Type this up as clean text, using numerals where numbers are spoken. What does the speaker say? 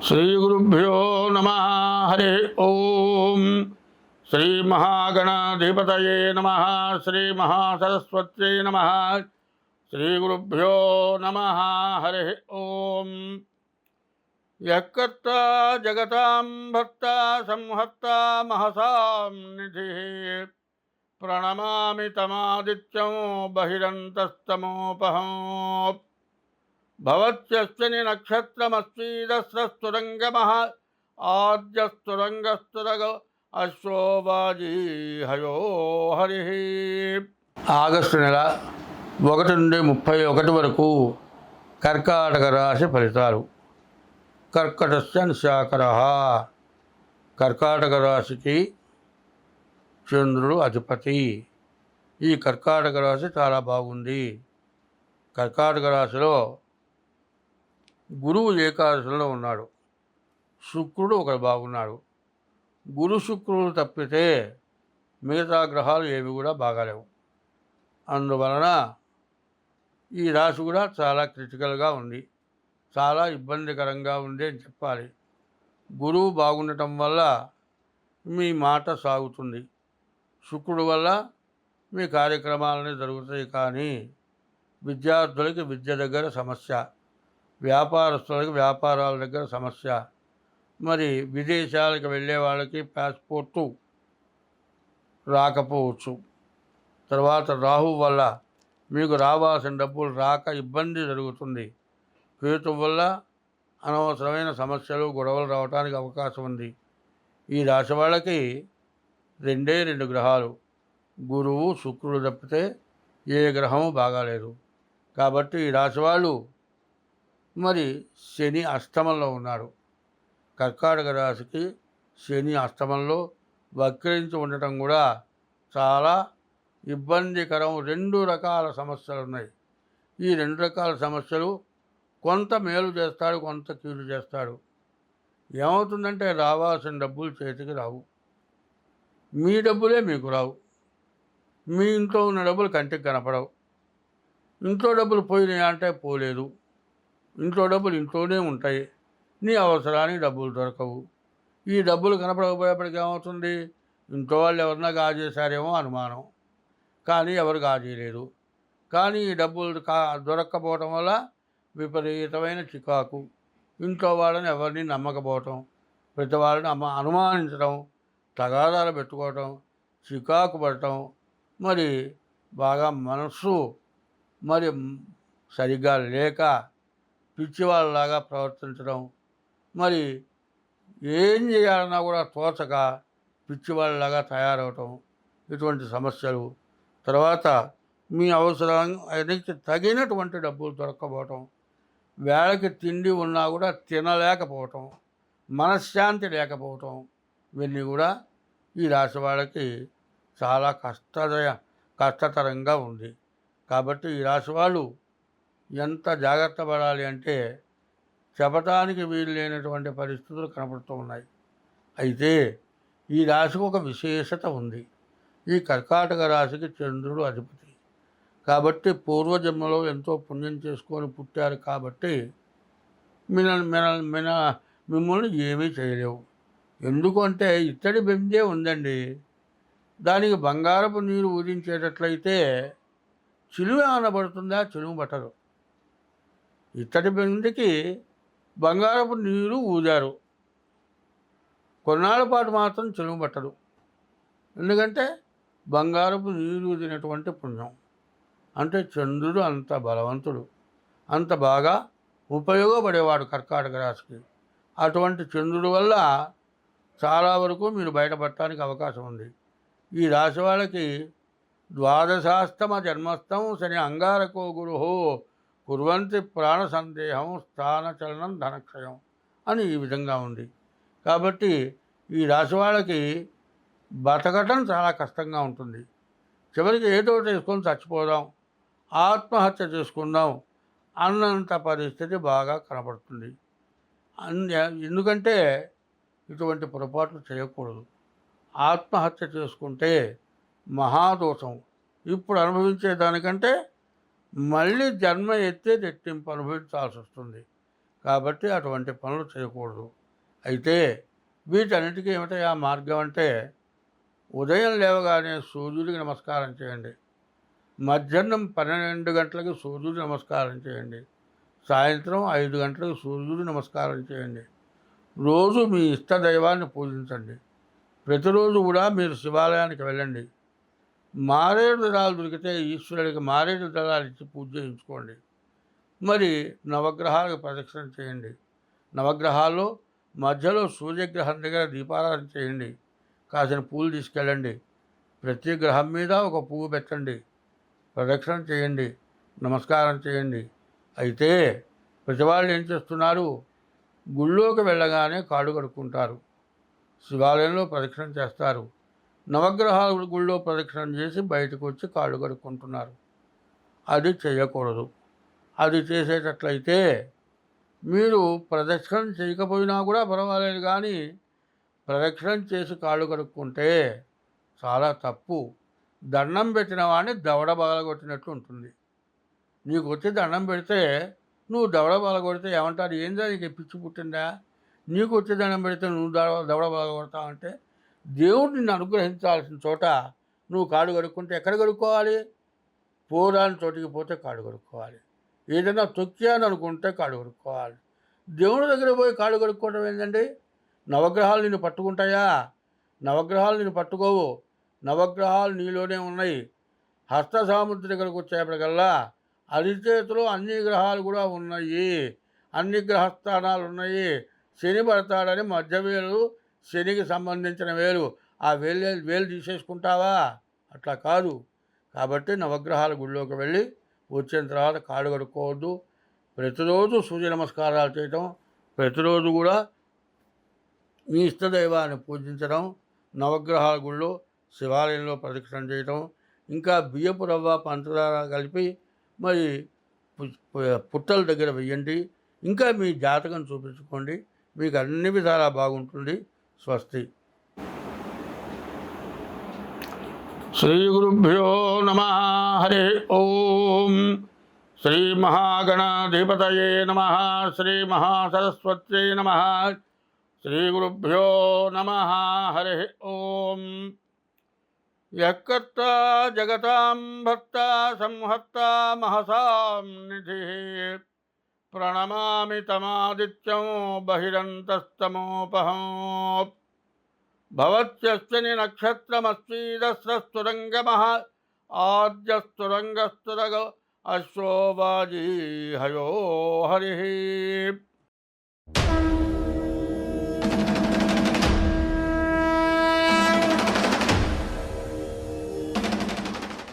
శ్రీగురుభ్యో నమ. హరి ఓం. శ్రీ మహాగణాధిపతయే నమ. శ్రీ మహాసరస్వత్యై నమ. శ్రీగురుభ్యో నమ. హరి ఓం. యకర్త జగతాం భర్త సంహర్త మహసాం నిధి ప్రణమామి తమాదిత్యం బహిరంతస్తమోపహం భవత్యశ్విని నక్షత్రమస్వీదస్రస్తురంగమః ఆద్యస్తురంగస్తురగ అశ్వోబాజీ హయో హరి. ఆగస్టు నెల 1 నుండి 31 వరకు కర్కాటక రాశి ఫలితాలు. కర్కటస్య నిశాకరః. కర్కాటక రాశికి చంద్రుడు అధిపతి. ఈ కర్కాటక రాశి చాలా బాగుంది. కర్కాటక రాశిలో గురువు ఏకాదశిలో ఉన్నాడు. శుక్రుడు ఒకడు బాగున్నాడు. గురు శుక్రుడు తప్పితే మిగతా గ్రహాలు ఏవి కూడా బాగాలేవు. అందువలన ఈ రాశి కూడా చాలా క్రిటికల్గా ఉంది, చాలా ఇబ్బందికరంగా ఉంది అని చెప్పాలి. గురువు బాగుండటం వల్ల మీ మాట సాగుతుంది. శుక్రుడు వల్ల మీ కార్యక్రమాలన్నీ జరుగుతాయి. కానీ విద్యార్థులకి విద్య దగ్గర సమస్య, వ్యాపారస్తులకి వ్యాపారాల దగ్గర సమస్య, మరి విదేశాలకు వెళ్ళే వాళ్ళకి పాస్పోర్టు రాకపోవచ్చు. తర్వాత రాహు వల్ల మీకు రావాల్సిన డబ్బులు రాక ఇబ్బంది జరుగుతుంది. కేతు వల్ల అనవసరమైన సమస్యలు గొడవలు రావడానికి అవకాశం ఉంది. ఈ రాశి వాళ్ళకి 2 గ్రహాలు, గురువు శుక్రుడు తప్పితే ఏ గ్రహము బాగాలేదు. కాబట్టి ఈ రాశి వాళ్ళు మరి శని అష్టమంలో ఉన్నాడు. కర్కాటక రాశికి శని అష్టమంలో వక్రించి ఉండటం కూడా చాలా ఇబ్బందికరం. 2 రకాల సమస్యలు ఉన్నాయి. ఈ 2 రకాల సమస్యలు కొంత మేలు చేస్తాడు, కొంత కీడు చేస్తాడు. ఏమవుతుందంటే రావాల్సిన డబ్బులు చేతికి రావు, మీ డబ్బులే మీకు రావు. మీ ఇంట్లో ఉన్న డబ్బులు కంటికి కనపడవు. ఇంట్లో డబ్బులు పోయినాయి అంటే పోలేదు. ఇంట్లో డబ్బులు ఇంట్లోనే ఉంటాయి. నీ అవసరానికి డబ్బులు దొరకవు. ఈ డబ్బులు కనపడకపోయేప్పటికి ఏమవుతుంది, ఇంట్లో వాళ్ళు ఎవరన్నా గాజేశారేమో అనుమానం, కానీ ఎవరు గాజేయలేదు. కానీ ఈ డబ్బులు దొరక్కపోవటం వల్ల విపరీతమైన చికాకు, ఇంట్లో వాళ్ళని ఎవరిని నమ్మకపోవటం, ప్రతి వాళ్ళని అనుమానించడం, తగాదాలు పెట్టుకోవటం, చికాకు పడటం, మరి బాగా మనస్సు మరి సరిగ్గా లేక పిచ్చివాళ్ళలాగా ప్రవర్తించడం, మరి ఏం చేయాలన్నా కూడా తోచక పిచ్చివాళ్ళలాగా తయారవటం, ఇటువంటి సమస్యలు. తర్వాత మీ అవసరానికి తగినటువంటి డబ్బులు దొరక్కపోవటం, వేళకి తిండి ఉన్నా కూడా తినలేకపోవటం, మనశ్శాంతి లేకపోవటం, ఇవన్నీ కూడా ఈ రాశి వాళ్ళకి చాలా కష్టతరంగా ఉంది. కాబట్టి ఈ రాశి వాళ్ళు ఎంత జాగ్రత్త పడాలి అంటే చెప్పటానికి వీలు లేనటువంటి పరిస్థితులు కనపడుతూ ఉన్నాయి. అయితే ఈ రాశికి ఒక విశేషత ఉంది. ఈ కర్కాటక రాశికి చంద్రుడు అధిపతి కాబట్టి పూర్వజన్మలో ఎంతో పుణ్యం చేసుకొని పుట్టారు. కాబట్టి మిమ్మల్ని ఏమీ చేయలేవు. ఎందుకంటే ఇత్తడి బెందే ఉందండి, దానికి బంగారపు నీరు ఊదించేటట్లయితే చిలువ అనబడుతుందా? చిలువ పట్టదు. ఇత్తడి బెండికి బంగారపు నీరు ఊదారు, కొన్నాళ్ళ పాటు మాత్రం చిలువ పట్టదు. ఎందుకంటే బంగారపు నీరు ఊదినటువంటి పుణ్యం. అంటే చంద్రుడు అంత బలవంతుడు, అంత బాగా ఉపయోగపడేవాడు కర్కాటక రాశికి. అటువంటి చంద్రుడి వల్ల చాలా వరకు మీరు బయటపడటానికి అవకాశం ఉంది. ఈ రాశి వాళ్ళకి ద్వాదశాస్తమ జన్మస్థం శని అంగారకో గురు కుర్వంతి ప్రాణ సందేహం స్థానచలనం ధనక్షయం అని ఈ విధంగా ఉంది. కాబట్టి ఈ రాశి వాళ్ళకి బతకటం చాలా కష్టంగా ఉంటుంది. చివరికి ఏదో చేసుకొని చచ్చిపోదాం, ఆత్మహత్య చేసుకుందాం అన్నంత పరిస్థితి బాగా కనపడుతుంది. ఎందుకంటే ఇటువంటి పొరపాట్లు చేయకూడదు. ఆత్మహత్య చేసుకుంటే మహాదోషం. ఇప్పుడు అనుభవించేదానికంటే మళ్ళీ జన్మ ఎత్తే రెట్టింపు అనుభవించాల్సి వస్తుంది. కాబట్టి అటువంటి పనులు చేయకూడదు. అయితే వీటన్నిటికీ ఏమిటయా మార్గం అంటే, ఉదయం లేవగానే సూర్యుడికి నమస్కారం చేయండి. మధ్యాహ్నం 12 గంటలకి సూర్యుడికి నమస్కారం చేయండి. సాయంత్రం 5 గంటలకు సూర్యుడికి నమస్కారం చేయండి. రోజు మీ ఇష్ట దైవాన్ని పూజించండి. ప్రతిరోజు కూడా మీరు శివాలయానికి వెళ్ళండి. మారేడు దళాలు దొరికితే ఈశ్వరుడికి మారేడు దళాలు ఇచ్చి పూజ చేయించుకోండి. మరి నవగ్రహాలకు ప్రదక్షిణ చేయండి. నవగ్రహాల్లో మధ్యలో సూర్యగ్రహం దగ్గర దీపారాధన చేయండి. కాసిన పూలు తీసుకెళ్ళండి. ప్రతి గ్రహం మీద ఒక పువ్వు పెట్టండి. ప్రదక్షిణ చేయండి. నమస్కారం చేయండి. అయితే ప్రతివాళ్ళు ఏం చేస్తున్నారు? గుళ్ళోకి వెళ్ళగానే కాళ్ళు కడుక్కుంటారు. శివాలయంలో ప్రదక్షిణ చేస్తారు. నవగ్రహాల గుళ్ళో ప్రదక్షిణ చేసి బయటకు వచ్చి కాళ్ళు కడుక్కుంటున్నారు. అది చేయకూడదు. అది చేసేటట్లయితే మీరు ప్రదక్షిణ చేయకపోయినా కూడా పర్వాలేదు, కానీ ప్రదక్షిణ చేసి కాళ్ళు కడుక్కుంటే చాలా తప్పు. దండం పెట్టిన వాడిని దవడ బగలగొట్టినట్టు ఉంటుంది. నీకు వచ్చి దండం పెడితే నువ్వు దవడ బగలగొడితే ఏమంటారు? ఏందా నీకు పిచ్చి పుట్టిందా? నీకు వచ్చి దండం పెడితే నువ్వు దవడ బగలగొడతావు అంటే, దేవుడు నిన్ను అనుగ్రహించాల్సిన చోట నువ్వు కాళ్ళు కడుక్కుంటే ఎక్కడ కడుక్కోవాలి? పోరాని చోటికి పోతే కాళ్ళు కడుక్కోవాలి. ఏదైనా తొక్కాను అనుకుంటే కాళ్ళు కడుక్కోవాలి. దేవుడి దగ్గర పోయి కాళ్ళు కడుక్కోవడం ఏంటండి? నవగ్రహాలు నిన్ను పట్టుకుంటాయా? నవగ్రహాలు నిన్ను పట్టుకోవు. నవగ్రహాలు నీలోనే ఉన్నాయి. హస్త సాముద్రి దగ్గరకు వచ్చేప్పటికల్లా అరిచేతిలో అన్ని గ్రహాలు కూడా ఉన్నాయి. అన్ని గ్రహస్థానాలు ఉన్నాయి. శని పడతాడని మధ్య వేలు శనికి సంబంధించిన వేలు, ఆ వేలు తీసేసుకుంటావా? అట్లా కాదు. కాబట్టి నవగ్రహాల గుళ్ళోకి వెళ్ళి వచ్చిన తర్వాత కాళ్ళు కడుక్కోవద్దు. ప్రతిరోజు సూర్య నమస్కారాలు చేయటం, ప్రతిరోజు కూడా మీ ఇష్టదైవాన్ని పూజించడం, నవగ్రహాల గుళ్ళో శివాలయంలో ప్రదక్షిణ చేయటం, ఇంకా బియ్యపు రవ్వ పంచదార కలిపి మరి పుట్టల దగ్గర వెయ్యండి. ఇంకా మీ జాతకం చూపించుకోండి. మీకు అన్ని విధాలా బాగుంటుంది. స్వస్తి. శ్రీ గురుభ్యో నమః. హరి ఓం. శ్రీ మహాగణాధిపతయే నమః. శ్రీ మహాసరస్వత్యై నమః. శ్రీ గురుభ్యో నమః. హరి ఓం. యఃకర్త జగతాం భర్త సంహర్త మహసాం నిధిః, ప్రణమామి తమాదిత్యం బహిరంతస్తమోపహం. భవత్యశ్చని నక్షత్రమస్వీదస్రస్తురంగమః, ఆద్యస్తురంగస్తురగ అశ్వో వాజీ హయో హరిః.